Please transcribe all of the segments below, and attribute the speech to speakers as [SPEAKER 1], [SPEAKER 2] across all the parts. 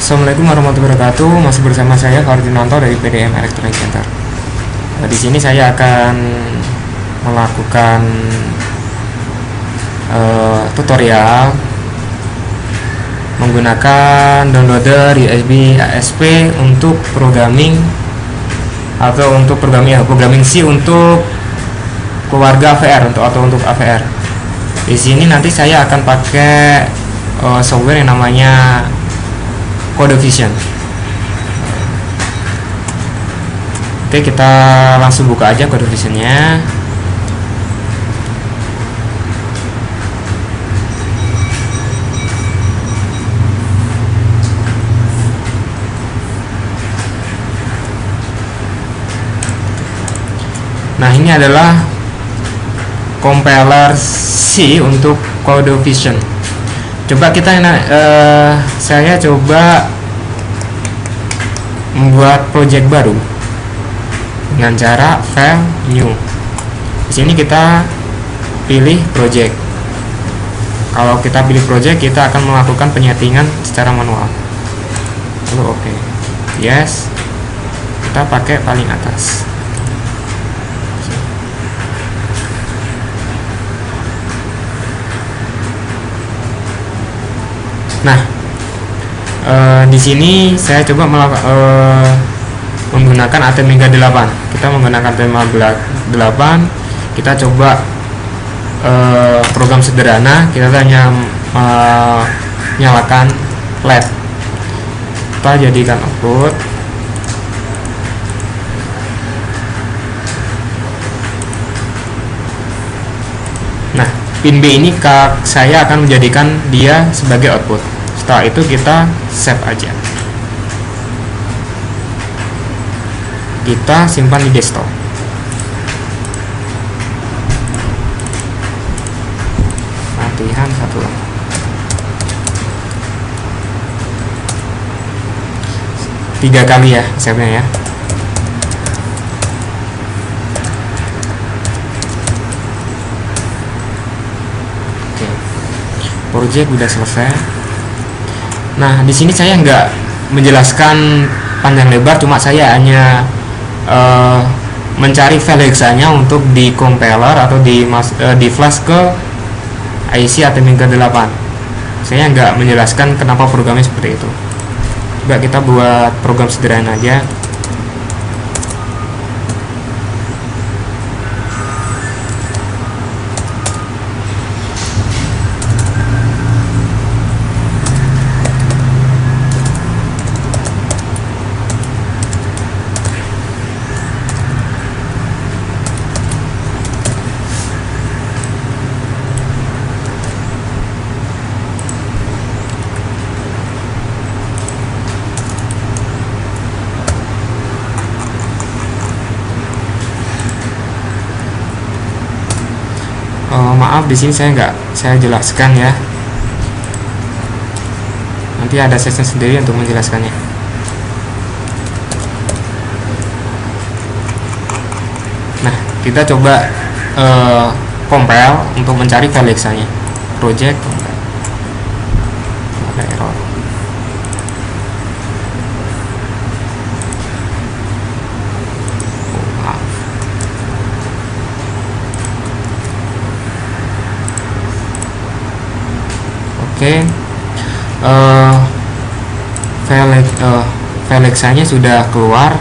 [SPEAKER 1] Assalamualaikum warahmatullahi wabarakatuh. Masih bersama saya Fardinanto dari PDM Electronic Center. Di sini saya akan melakukan tutorial menggunakan downloader USB ASP untuk programming atau untuk programming C untuk keluarga AVR atau untuk AVR. Di sini nanti saya akan pakai software yang namanya CodeVision. Oke, kita langsung buka aja CodeVisionnya. Nah, ini adalah compiler C untuk CodeVision. Coba saya coba membuat project baru dengan cara file new. Di sini kita pilih project. Kalau kita pilih project, kita akan melakukan penyetingan secara manual. Lalu oke. Yes. Kita pakai paling atas. Nah, di sini saya coba menggunakan ATmega 8. Kita menggunakan ATmega 8. Kita coba program sederhana. Kita hanya nyalakan LED. Kita jadikan output. Nah, pin B ini saya akan menjadikan dia sebagai output. Setelah itu kita save aja. Kita simpan di desktop. Latihan 1. Tiga kali ya save-nya ya. Oke. Project udah selesai. Nah, di sini saya nggak menjelaskan panjang lebar, cuma saya hanya mencari file hexanya untuk di compiler atau di flash ke IC ATmega 8. Saya nggak menjelaskan kenapa programnya seperti itu. Coba kita buat program sederhana aja. Maaf, di sini saya jelaskan ya. Nanti ada session sendiri untuk menjelaskannya. Nah, kita coba compile untuk mencari file hexanya. Project compile. Ada error. Oke, file hexanya sudah keluar.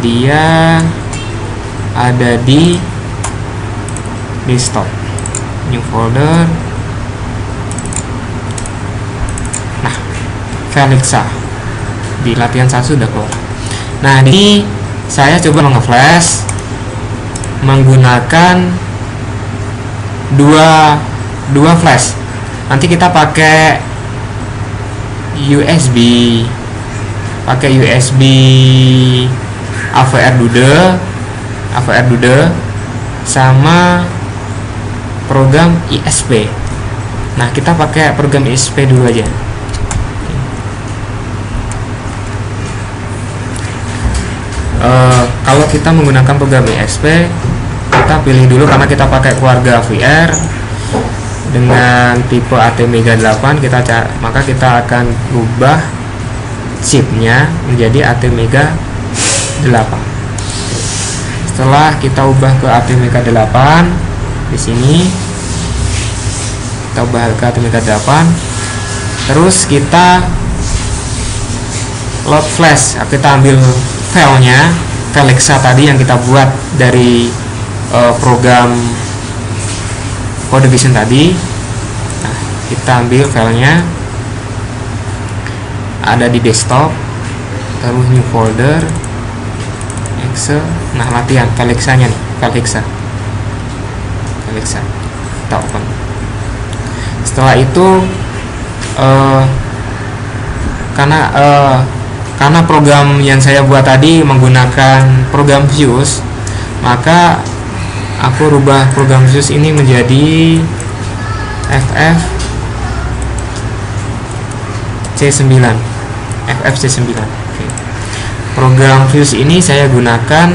[SPEAKER 1] Dia ada di desktop, new folder. Nah, file hexa di latihan 1 sudah keluar. Nah, ini saya coba nge-flash menggunakan dua flash. Nanti kita pakai USB AVR Dude sama program ISP. Nah, kita pakai program ISP dulu aja. Kalau kita menggunakan program ISP, kita pilih dulu karena kita pakai keluarga AVR. dengan tipe ATmega 8 maka kita akan ubah chipnya menjadi ATmega 8. Setelah kita ubah ke ATmega 8, di sini kita ubah ke ATmega 8, terus kita load flash. Kita ambil filenya, file hexa tadi yang kita buat dari program Code Vision tadi. Nah, kita ambil filenya, ada di desktop, terus new folder, exe. Nah, latihan file hexanya nih, file hexa kita open. Setelah itu karena program yang saya buat tadi menggunakan program Fuse, maka aku rubah program Fuse ini menjadi FFC9. Oke. Program Fuse ini saya gunakan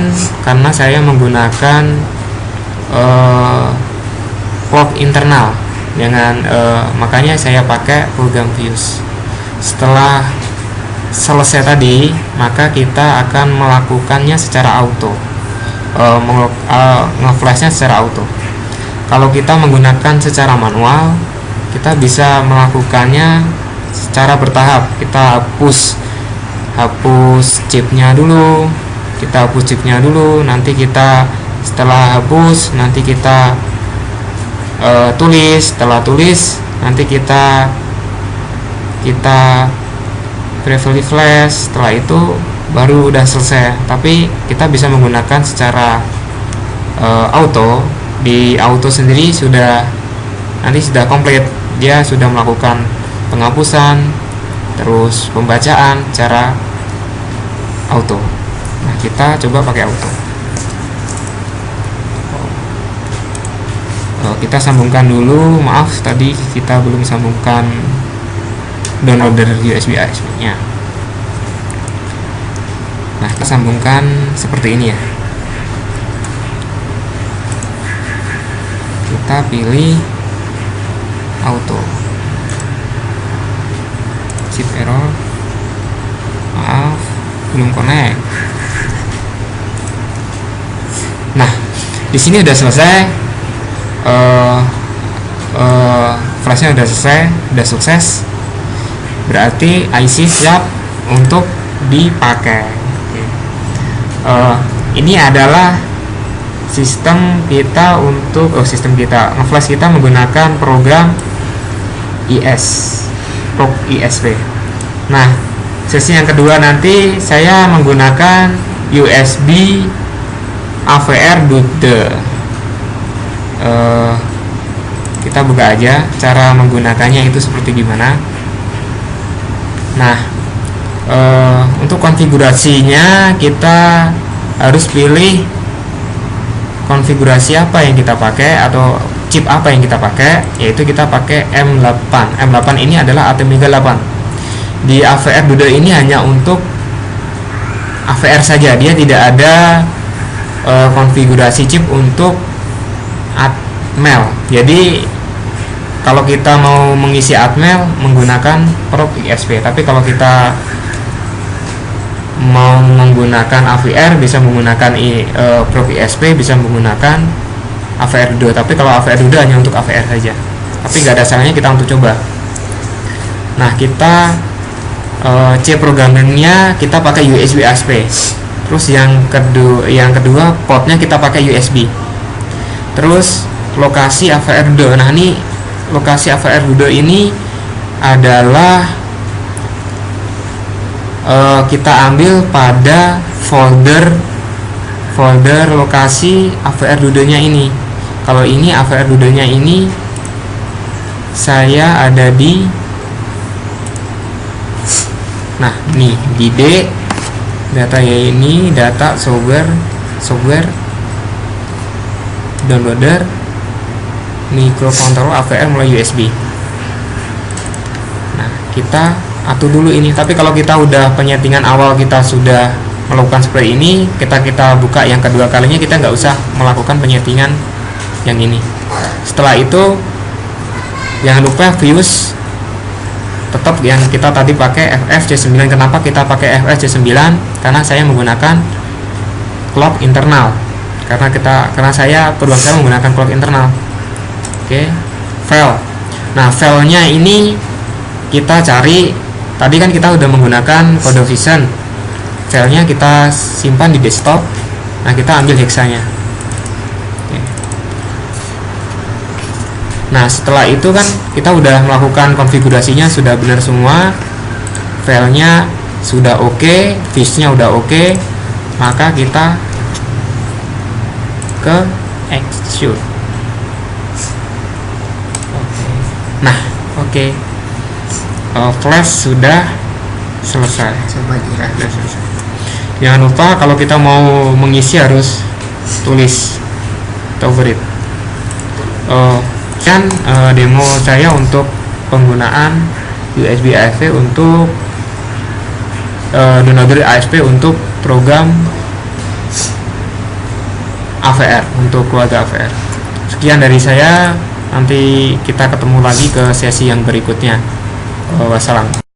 [SPEAKER 1] karena saya menggunakan port internal dengan makanya saya pakai program Fuse. Setelah selesai tadi, maka kita akan melakukannya secara auto, nge-flashnya secara auto. Kalau kita menggunakan secara manual, kita bisa melakukannya secara bertahap. Kita hapus chipnya dulu, nanti kita setelah hapus, nanti kita tulis. Setelah tulis, nanti kita briefly flash. Setelah itu baru udah selesai. Tapi kita bisa menggunakan secara auto. Di auto sendiri sudah komplit, dia sudah melakukan penghapusan terus pembacaan secara auto. Nah, kita coba pakai auto. Kita sambungkan dulu, maaf tadi kita belum sambungkan downloader USB nya. Nah, kita sambungkan seperti ini ya. Kita pilih auto, chip error, maaf belum connect. Nah, di sini udah selesai, flashnya udah selesai, udah sukses. Berarti IC siap untuk dipakai. Ini adalah sistem kita nge-flash kita menggunakan program Proc ISP. Nah, sesi yang kedua nanti saya menggunakan USB AVR Dude. Kita buka aja cara menggunakannya itu seperti gimana. Nah, untuk konfigurasinya kita harus pilih konfigurasi apa yang kita pakai atau chip apa yang kita pakai, yaitu kita pakai M8. M8 ini adalah ATmega 8. Di AVR Dude ini hanya untuk AVR saja, dia tidak ada konfigurasi chip untuk Atmel. Jadi kalau kita mau mengisi Atmel menggunakan Proc ISP, tapi kalau kita mau menggunakan AVR bisa menggunakan Proc ISP, bisa menggunakan AVR Dude. Tapi kalau AVR Dude hanya untuk AVR saja, tapi nggak ada salahnya kita untuk coba. Nah, kita C programmernya kita pakai USB ASP. Terus yang kedua portnya kita pakai USB. Terus lokasi AVR Dude. Nah, ini lokasi AVR Dude ini adalah kita ambil pada folder lokasi AVR Dude-nya ini. Kalau ini AVR Dude-nya ini saya ada di, nah nih di D data ya, ini data software downloader microcontroller AVR mulai USB. Nah, kita atur dulu ini. Tapi kalau kita udah penyetingan awal kita sudah melakukan seperti ini, kita buka yang kedua kalinya, kita nggak usah melakukan penyetingan yang ini. Setelah itu Jangan lupa views tetap yang kita tadi pakai FFC9. Kenapa kita pakai FFC9? Karena saya menggunakan clock internal. Karena saya perubahan saya menggunakan clock internal. Oke, file. Nah, filenya ini kita cari. Tadi kan kita udah menggunakan kode Vision. Filenya kita simpan di desktop. Nah, kita ambil hexanya. Oke. Nah, setelah itu kan kita udah melakukan konfigurasinya, sudah benar semua, filenya sudah oke, fish-nya udah oke, maka kita ke execute. Nah, oke. Flash sudah selesai.
[SPEAKER 2] Coba direfresh.
[SPEAKER 1] Jangan lupa kalau kita mau mengisi harus tulis favorite. Kan demo saya untuk penggunaan USB ASP untuk downloader ASP untuk program AVR, untuk keluarga AVR. Sekian dari saya, nanti kita ketemu lagi ke sesi yang berikutnya. Wassalam.